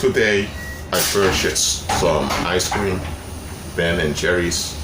Today I purchased some ice cream, Ben and Jerry's.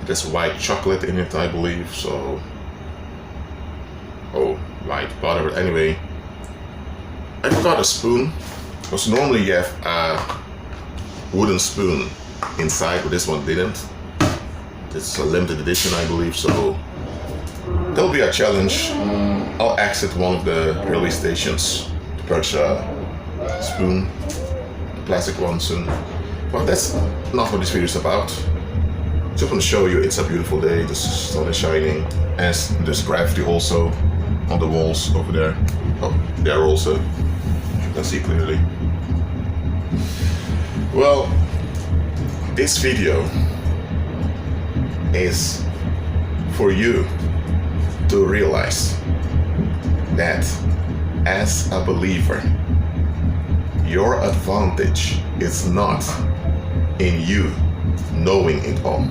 There's white chocolate in it, I believe, so... Oh, white butter, but anyway. I forgot a spoon, because normally you have a wooden spoon inside, but this one didn't. It's a limited edition, I believe, so there'll be a challenge. I'll exit one of the railway stations to purchase a spoon, a plastic one soon. But that's not what this video is about. Just want to show you it's a beautiful day, the sun is shining, and there's gravity also on the walls over there. Oh, there also, you can see clearly. Well, this video is for you to realize that as a believer, your advantage is not in you knowing it all.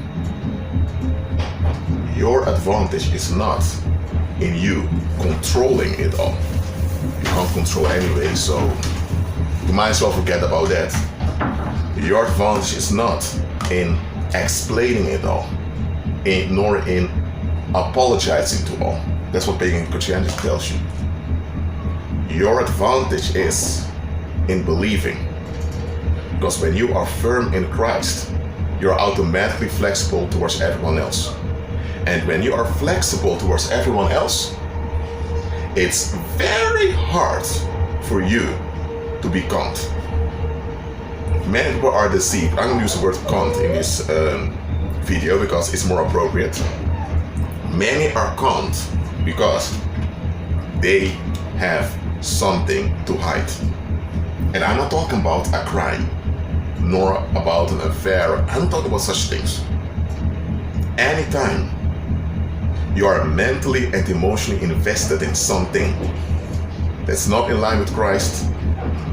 Your advantage is not in you controlling it all. You can't control anyway, so you might as well forget about that. Your advantage is not in explaining it all, nor in apologizing to all. That's what pagan Christianity tells you. Your advantage is in believing. Because when you are firm in Christ, you're automatically flexible towards everyone else. And when you are flexible towards everyone else, it's very hard for you to be conned. Many people are deceived. I'm going to use the word conned in this video because it's more appropriate. Many are conned because they have something to hide. And I'm not talking about a crime, nor about an affair. I'm not talking about such things. Anytime you are mentally and emotionally invested in something that's not in line with Christ,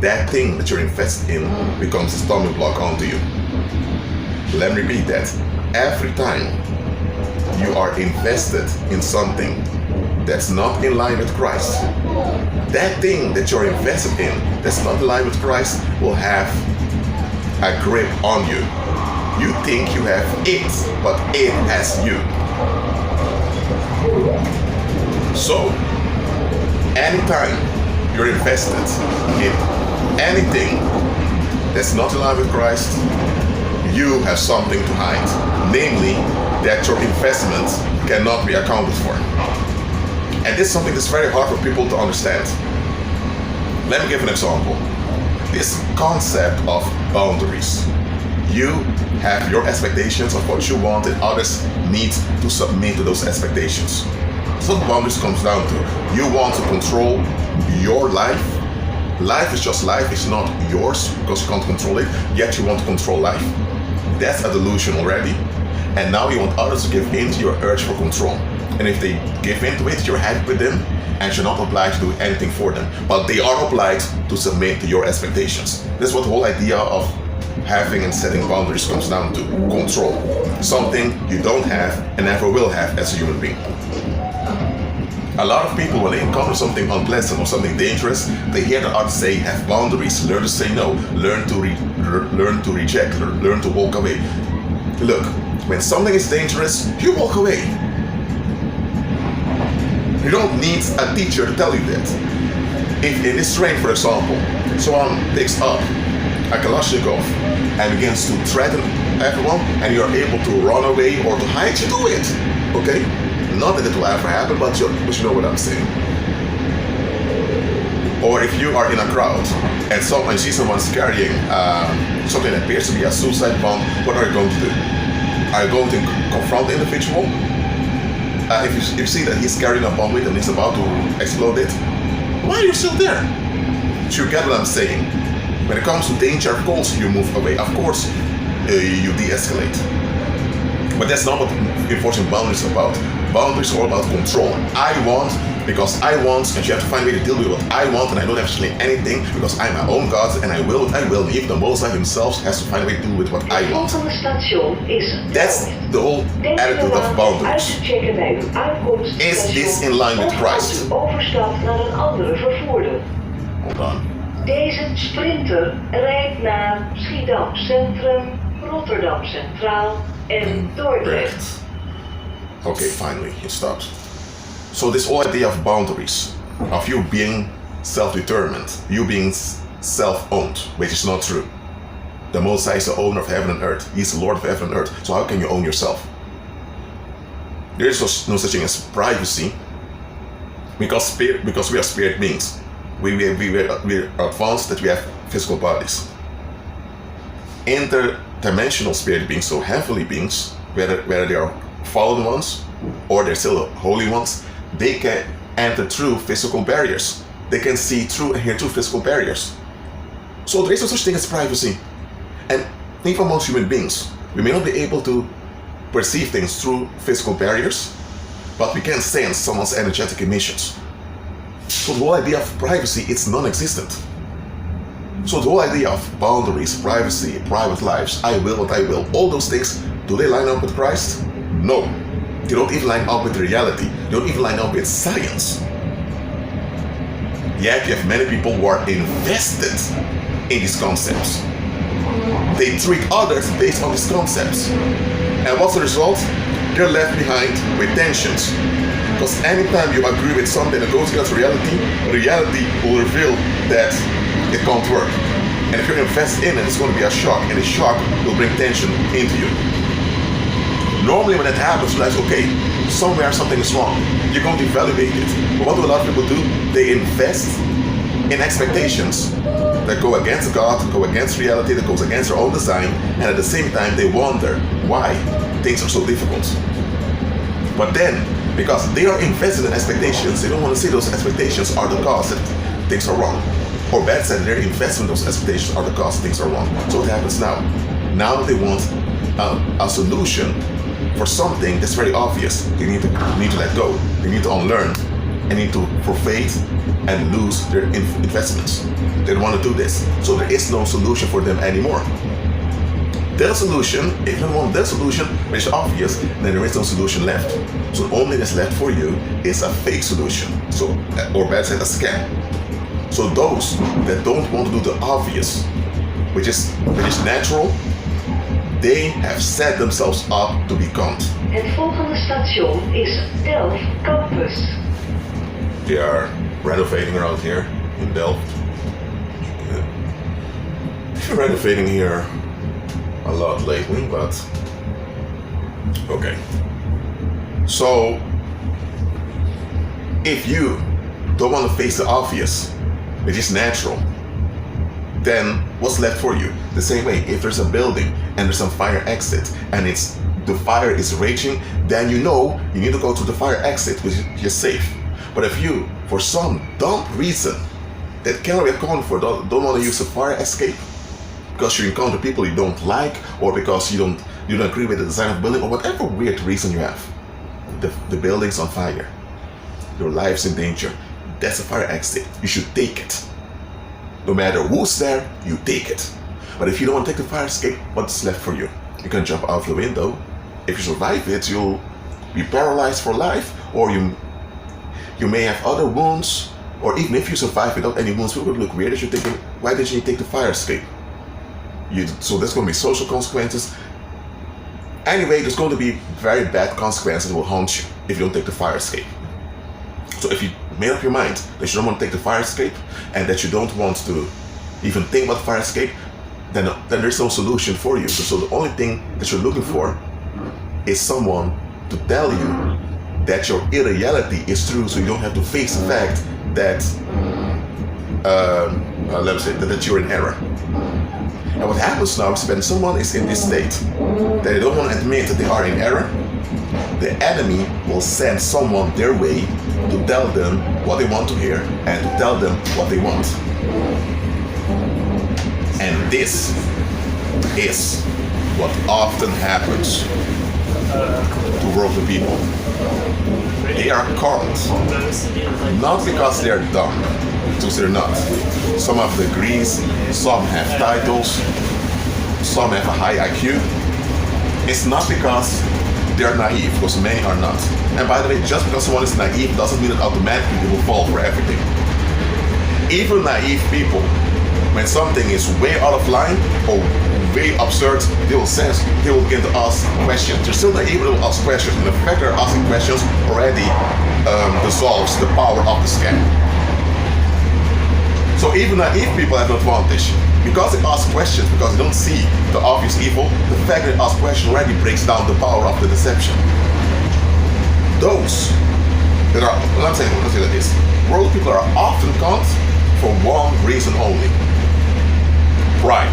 that thing that you're invested in becomes a stumbling block onto you. Let me repeat that. Every time you are invested in something that's not in line with Christ, that thing that you're invested in that's not in line with Christ will have a grip on you. You think you have it, but it has you. So, anytime you're invested in anything that's not in line with Christ, you have something to hide. Namely, that your investment cannot be accounted for. And this is something that's very hard for people to understand. Let me give an example. This concept of boundaries. You have your expectations of what you want, and others need to submit to those expectations. So the boundaries comes down to, you want to control your life. Life is just life, it's not yours because you can't control it, yet you want to control life. That's a delusion already. And now you want others to give in to your urge for control. And if they give in to it, you're happy with them and you're not obliged to do anything for them. But they are obliged to submit to your expectations. That's what the whole idea of having and setting boundaries comes down to. Control. Something you don't have and never will have as a human being. A lot of people, when they encounter something unpleasant or something dangerous, they hear the others say, have boundaries, learn to say no, learn to reject, learn to walk away. Look, when something is dangerous, you walk away. You don't need a teacher to tell you that. If in this train, for example, someone picks up a Kalashnikov and begins to threaten everyone, and you are able to run away or to hide, you do it. Okay? Not that it will ever happen, but you know what I'm saying. Or if you are in a crowd and you see someone carrying something that appears to be a suicide bomb, what are you going to do? Are you going to confront the individual? If you see that he's carrying a bomb with him and he's about to explode it, why are you still there? You get what I'm saying? When it comes to danger, of course you move away. Of course you de-escalate. But that's not what enforcing boundaries is about. Boundaries are all about control. I want because I want, and you have to find a way to deal with what I want, and I don't have to explain anything because I'm my own God and I will what I will. Even the Most High himself has to find a way to deal with what I want. That's the whole attitude of boundaries. Is this in line with Christ? Hold on. Deze sprinter rijdt naar Schiedam Centrum, Rotterdam Centraal en Dordrecht. Okay, finally, it stops. So this whole idea of boundaries, of you being self-determined, you being self-owned, which is not true. The Most High is the owner of heaven and earth. He's the Lord of heaven and earth. So how can you own yourself? There is no such thing as privacy, because we are spirit beings. We are advanced that we have physical bodies. Interdimensional spirit beings, so heavenly beings, whether they are fallen ones or they're still holy ones, they can enter through physical barriers. They can see through and hear through physical barriers. So there is no such thing as privacy. And think amongst human beings. We may not be able to perceive things through physical barriers, but we can sense someone's energetic emissions. So the whole idea of privacy, it's non-existent. So the whole idea of boundaries, privacy, private lives, I will what I will, all those things, do they line up with Christ? No. They don't even line up with reality. They don't even line up with science. Yet you have many people who are invested in these concepts. They treat others based on these concepts. And what's the result? They're left behind with tensions. Because anytime you agree with something that goes against reality, reality will reveal that it can't work. And if you're invested in it, it's going to be a shock, and the shock will bring tension into you. Normally when that happens, you're like, okay, somewhere something is wrong. You're going to evaluate it. But what do a lot of people do? They invest in expectations that go against God, go against reality, that goes against their own design, and at the same time they wonder why things are so difficult. But then, because they are invested in expectations, they don't want to see those expectations are the cause that things are wrong. Or better said, their investment in those expectations are the cause that things are wrong. So what happens now? Now they want a solution for something that's very obvious. They need to let go. They need to unlearn. And need to forfeit and lose their investments. They don't want to do this. So there is no solution for them anymore. Their solution, if you don't want their solution, which is obvious, then there is no solution left. So the only thing that's left for you is a fake solution. So, or better said, a scam. So those that don't want to do the obvious, which is natural, they have set themselves up to be conned. Het volgende station is Delft Campus. They are renovating around here in Delft. They're renovating here a lot lately, but okay. So if you don't want to face the obvious, which is natural, then what's left for you? The same way, if there's a building and there's some fire exit and the fire is raging, then you know you need to go to the fire exit, which is safe. But if you, for some dumb reason that cannot be accounted for, don't want to use a fire escape because you encounter people you don't like, or because you don't agree with the design of the building, or whatever weird reason you have, the building's on fire, your life's in danger, that's a fire exit. You should take it. No matter who's there, you take it. But if you don't want to take the fire escape, what's left for you? You can jump out the window. If you survive it, you'll be paralyzed for life, or you may have other wounds, or even if you survive without any wounds, people would look weird as you're thinking, why didn't you take the fire escape? So there's going to be social consequences. Anyway, there's going to be very bad consequences that will haunt you if you don't take the fire escape. So if you made up your mind that you don't want to take the fire escape, and that you don't want to even think about fire escape, then there's no solution for you. So the only thing that you're looking for is someone to tell you that your irreality is true, so you don't have to face the fact that that you're in error. And what happens now is when someone is in this state that they don't want to admit that they are in error, the enemy will send someone their way to tell them what they want to hear and to tell them what they want. And this is what often happens to worldly people. They are conned, not because they're dumb, because they're not. Some have degrees, some have titles, some have a high IQ. It's not because they're naive, because many are not. And by the way, just because someone is naive doesn't mean that automatically they will fall for everything. Even naive people when something is way out of line or way absurd, they will begin to ask questions. They're still not able to ask questions, and the fact they're asking questions already dissolves the power of the scam. So even naive people have an advantage. Because they ask questions, because they don't see the obvious evil, the fact that they ask questions already breaks down the power of the deception. Those that are, let's say like this, world people are often caught for one reason only: pride.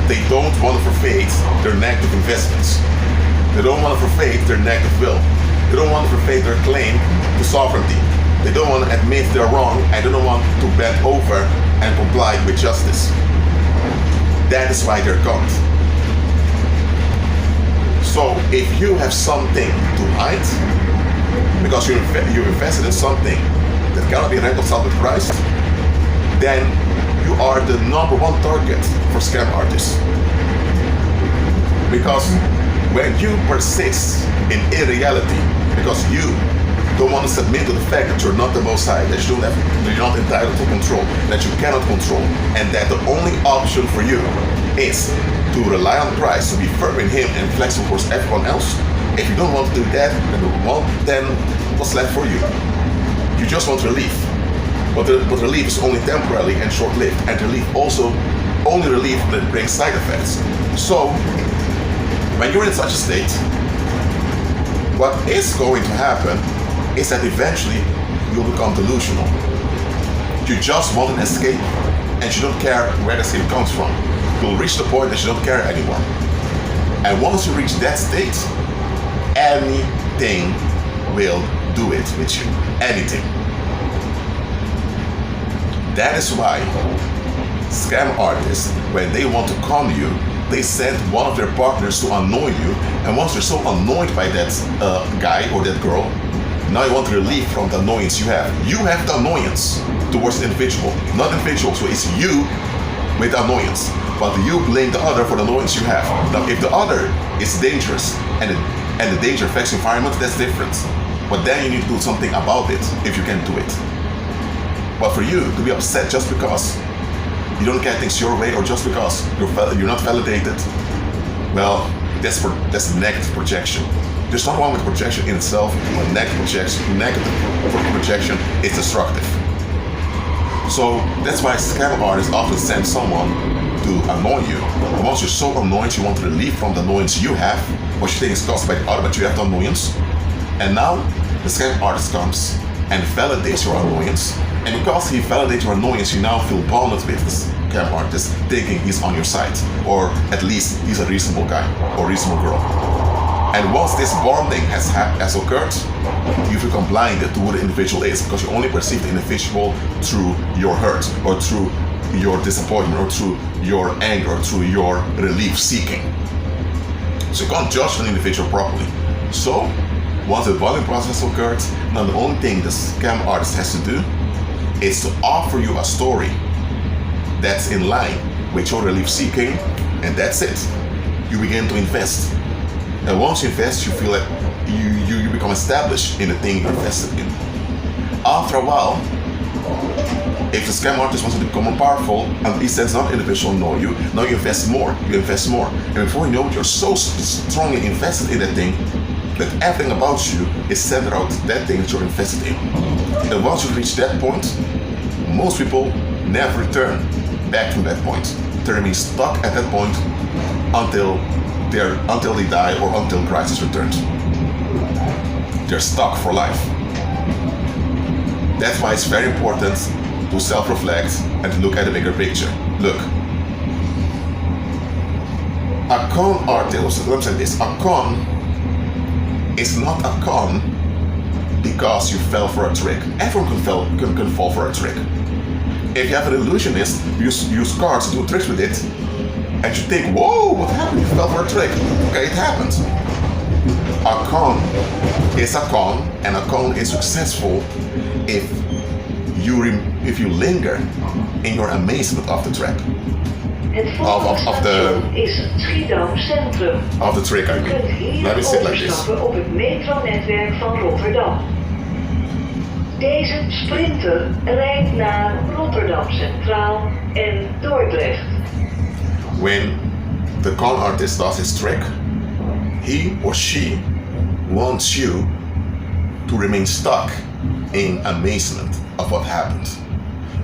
They don't want to forfeit their negative investments. They don't want to forfeit their negative will. They don't want to forfeit their claim to sovereignty. They don't want to admit they're wrong, and they don't want to bend over and comply with justice. That is why they're caught. So if you have something to hide, because you invested in something that cannot be reconciled with Christ, then you are the number one target for scam artists. Because when you persist in irreality, because you don't want to submit to the fact that you're not the Most High, that you're not entitled to control, that you cannot control, and that the only option for you is to rely on Christ, to be firm in Him and flexible towards everyone else. If you don't want to do that, then what's left for you? You just want relief. But relief is only temporarily and short-lived, and only relief that brings side effects. So, when you're in such a state, what is going to happen is that eventually you'll become delusional. You just want an escape, and you don't care where the escape comes from. You'll reach the point that you don't care anymore. And once you reach that state, anything will do it with you. Anything. That is why scam artists, when they want to con you, they send one of their partners to annoy you, and once you're so annoyed by that guy or that girl, now you want relief from the annoyance you have. You have the annoyance towards the individual, not the individual, so it's you with the annoyance. But you blame the other for the annoyance you have. Now, if the other is dangerous and the danger affects the environment, that's different. But then you need to do something about it if you can do it. But for you to be upset just because you don't get things your way, or just because you're not validated, well, that's negative projection. There's not wrong with projection in itself, but negative projection is destructive. So that's why scam artists often send someone to annoy you. And once you're so annoyed, you want relief from the annoyance you have, what you think is caused by the other, but you have the annoyance. And now the scam artist comes and validates your annoyance. And because he validates your annoyance, you now feel bonded with this scam artist, thinking he's on your side, or at least he's a reasonable guy or reasonable girl. And once this bonding has occurred, you become blinded to who the individual is, because you only perceive the individual through your hurt, or through your disappointment, or through your anger, or through your relief seeking. So you can't judge an individual properly. So once the bonding process occurred, now the only thing the scam artist has to do is to offer you a story that's in line with your relief seeking, and that's it. You begin to invest. And once you invest, you feel like you become established in the thing you're invested in. After a while, if the scam artist wants to become more powerful, and he sends another individual to know you, now you invest more, and before you know it, you're so strongly invested in that thing that everything about you is centered around that thing that you're invested in. And once you reach that point, most people never return back to that point. They remain stuck at that point until they die, or until Christ is returned. They're stuck for life. That's why it's very important to self-reflect and to look at the bigger picture. Look, a con artist, let me say this, a con is not a con because you fell for a trick. Everyone can fall for a trick. If you have an illusionist, use cards to do tricks with it, and you think, whoa, what happened? You fell for a trick. Okay, it happens. A con is a con, and a con is successful if you linger in your amazement of the trap. Het volgende station is Schiedam Centrum. Of the trick, I mean. Let me sit like this. Op het metronetwerk van Rotterdam. Deze sprinter rijdt naar Rotterdam Centraal en Dordrecht. When the con artist does his trick, he or she wants you to remain stuck in amazement of what happened.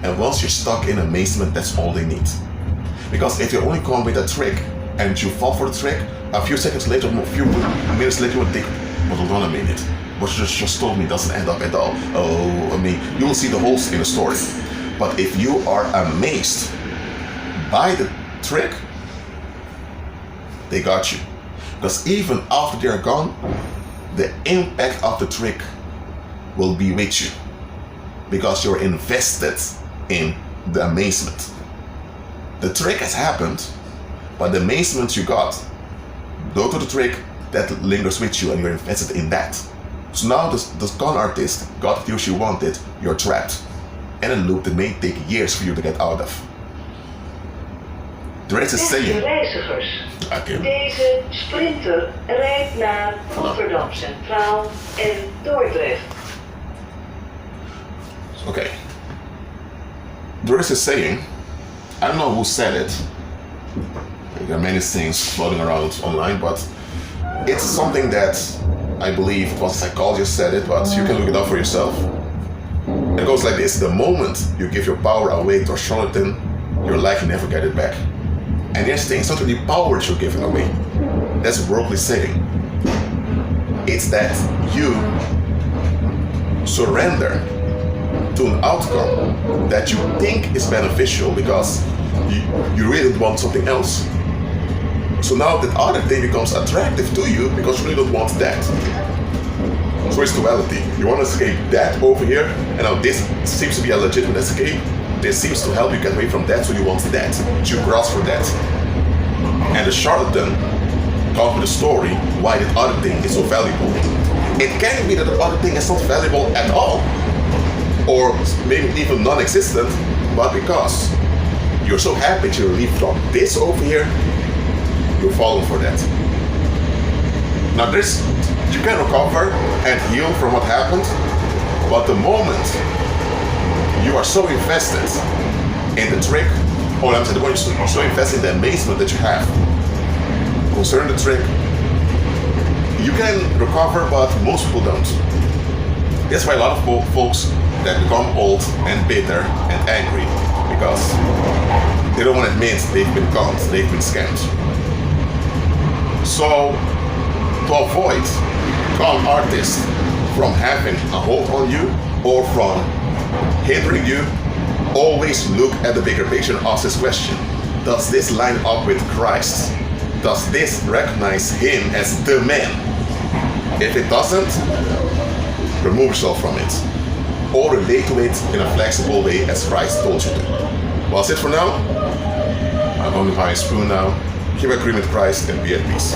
And once you're stuck in amazement, that's all they need. Because if you only come with a trick and you fall for the trick, a few seconds later, a few minutes later, you will think, but hold on a minute, what you just told me doesn't end up at all. Oh, I mean, you will see the holes in the story. But if you are amazed by the trick, they got you. Because even after they are gone, the impact of the trick will be with you. Because you're invested in the amazement. The trick has happened, but the amazement you got, due to the trick, that lingers with you and you're invested in that. So now the con artist got the views you wanted, you're trapped. In a loop that may take years for you to get out of. There is a Beste saying. reizigers, Okay. deze sprinter rijdt naar Rotterdam Centraal en Dordrecht. Okay. There is a saying, I don't know who said it. There are many things floating around online, but it's something that I believe it was a psychologist said it, but you can look it up for yourself. It goes like this: the moment you give your power away to a charlatan, you're likely never get it back. And here's the thing, it's not really power that you're giving away. That's a worldly saying. It's that you surrender to an outcome that you think is beneficial because you really want something else. So now that other thing becomes attractive to you because you really don't want that. So it's duality. You want to escape that over here, and now this seems to be a legitimate escape. This seems to help you get away from that, so you want that. You grasp for that. And the charlatan comes with a story why that other thing is so valuable. It can be that the other thing is not valuable at all, or maybe even non-existent, but because you're so happy to relieve from this over here, you're falling for that. Now this, you can recover and heal from what happened, but the moment you are so invested in the trick, or I'm saying the moment you're so invested in the amazement that you have concerning the trick, you can recover, but most people don't. That's why a lot of folks that become old and bitter and angry, because they don't want to admit they've been conned, they've been scammed. So, to avoid con artists from having a hold on you or from hindering you, always look at the bigger picture and ask this question: does this line up with Christ? Does this recognize him as the man? If it doesn't, remove yourself from it, or relate to it in a flexible way as Christ told you to. Well, that's it for now. I'm on the highest spoon now. Keep agreeing with Christ and be at peace.